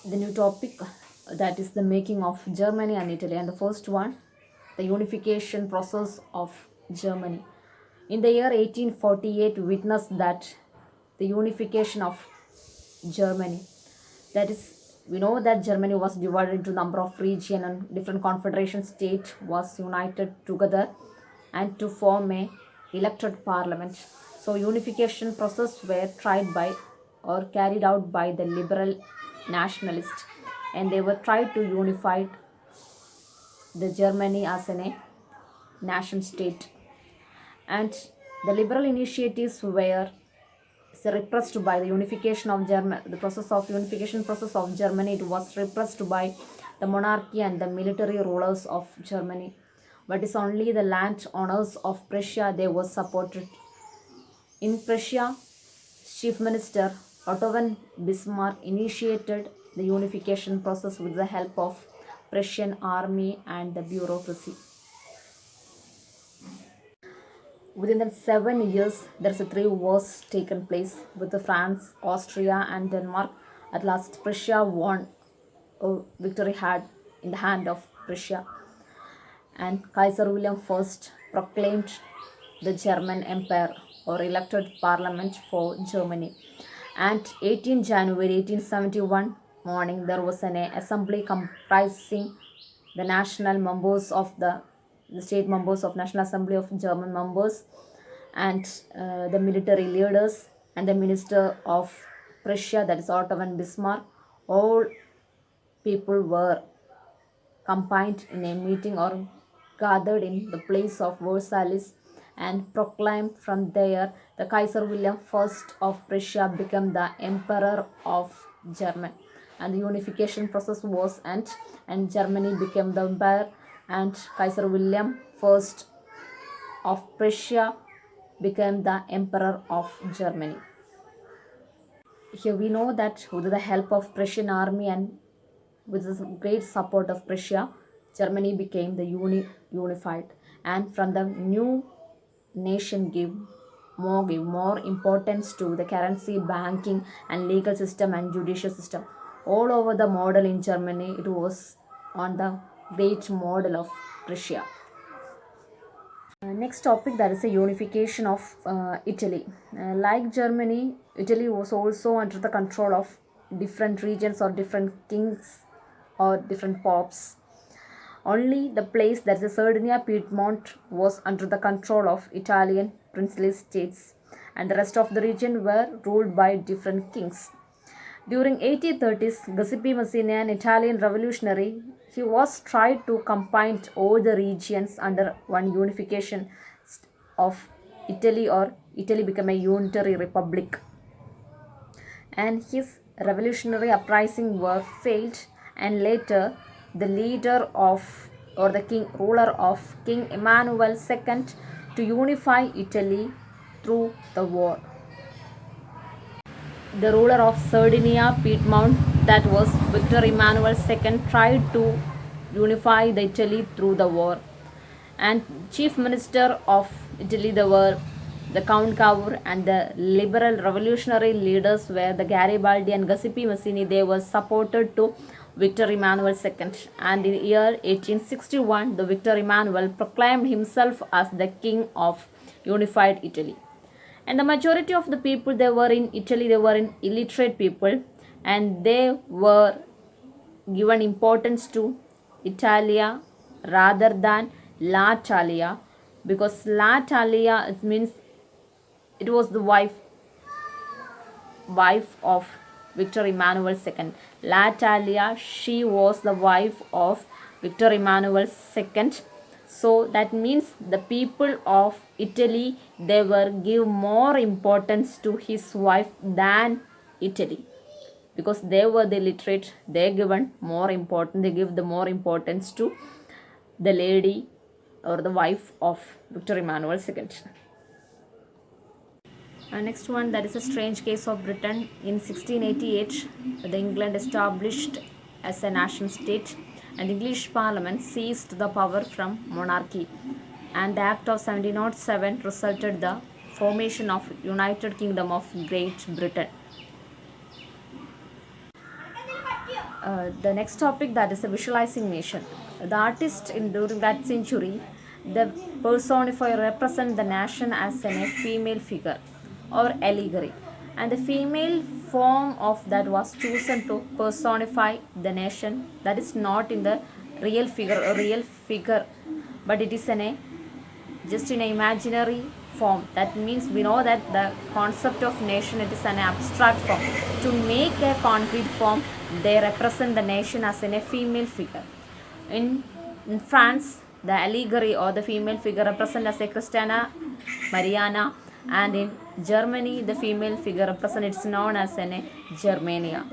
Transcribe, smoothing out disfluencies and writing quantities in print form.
the new topic, that is the making of Germany and Italy. And the first one, the unification process of Germany. In the year 1848, witnessed that the unification of Germany. That is, we know that Germany was divided into number of region and different confederation state was united together and to form a elected parliament. So unification process were tried by or carried out by the liberal nationalists, and they were tried to unify the Germany as a nation state. And the liberal initiatives were repressed by the unification of Germany. The process of unification process of Germany, it was repressed by the monarchy and the military rulers of Germany. But it's only the land owners of Prussia they were supported. In Prussia, Chief Minister Otto von Bismarck initiated the unification process with the help of Prussian army and the bureaucracy. Within the 7 years, there's a 3 wars taken place with the France, Austria, and Denmark. At last, Prussia won. Victory had in the hand of Prussia, and Kaiser William I proclaimed the German Empire or elected parliament for Germany. And 18 January 1871 morning, there was an assembly comprising the national members of the state members of National Assembly of German members, and the military leaders and the minister of Prussia, that is Otto von Bismarck. All people were combined in a meeting or gathered in the place of Versailles and proclaimed. From there, the Kaiser William I of Prussia became the Emperor of Germany, and the unification process was end, and Germany became the empire, and Kaiser William I of Prussia became the Emperor of Germany. Here we know that with the help of Prussian army and with the great support of Prussia, Germany became the unified, and from the new nation give more importance to the currency, banking, and legal system and judicial system. All over the model in Germany, it was on the great model of Prussia. Next topic, that is a unification of Italy. Like Germany, Italy was also under the control of different regions or different kings or different popes. Only the place, that is Sardinia Piedmont, was under the control of Italian princely states, and the rest of the region were ruled by different kings. During 1830s, Giuseppe Mazzini, an Italian revolutionary, he was tried to combine all the regions under one unification of Italy, or Italy became a unitary republic. And his revolutionary uprising were failed, and later the leader of or the king ruler of King Emmanuel II to unify Italy through the war. The ruler of Sardinia Piedmont, that was Victor Emmanuel II, tried to unify the Italy through the war, and chief minister of Italy they were the Count Cavour, and the liberal revolutionary leaders were the Garibaldi and Giuseppe Mazzini. They were supported to Victor Emmanuel II, and in the year 1861 the Victor Emmanuel proclaimed himself as the king of unified Italy. And the majority of the people they were in Italy, they were in illiterate people, and they were given importance to Italia rather than La Italia, because La Italia, it means it was the wife of Victor Emmanuel II. La Italia, she was the wife of Victor Emmanuel II. So that means the people of Italy, they were give more importance to his wife than Italy, because they were the literate. They given more important. They give the more importance to the lady or the wife of Victor Emmanuel II. Next one, that is a strange case of Britain. In 1688, the England established as a nation state, and English Parliament seized the power from monarchy, and the Act of 1707 resulted the formation of United Kingdom of Great Britain. The next topic, that is a visualizing nation. The artist during that century, the personify represent the nation as a female figure or allegory, and the female form of that was chosen to personify the nation. That is not in the real figure, but it is in a just in an imaginary form. That means we know that the concept of nation, it is an abstract form. To make a concrete form, they represent the nation as in a female figure. In France, the allegory or the female figure represent as a Christiana Mariana, and in Germany, the female figure represent, it's known as a Germania.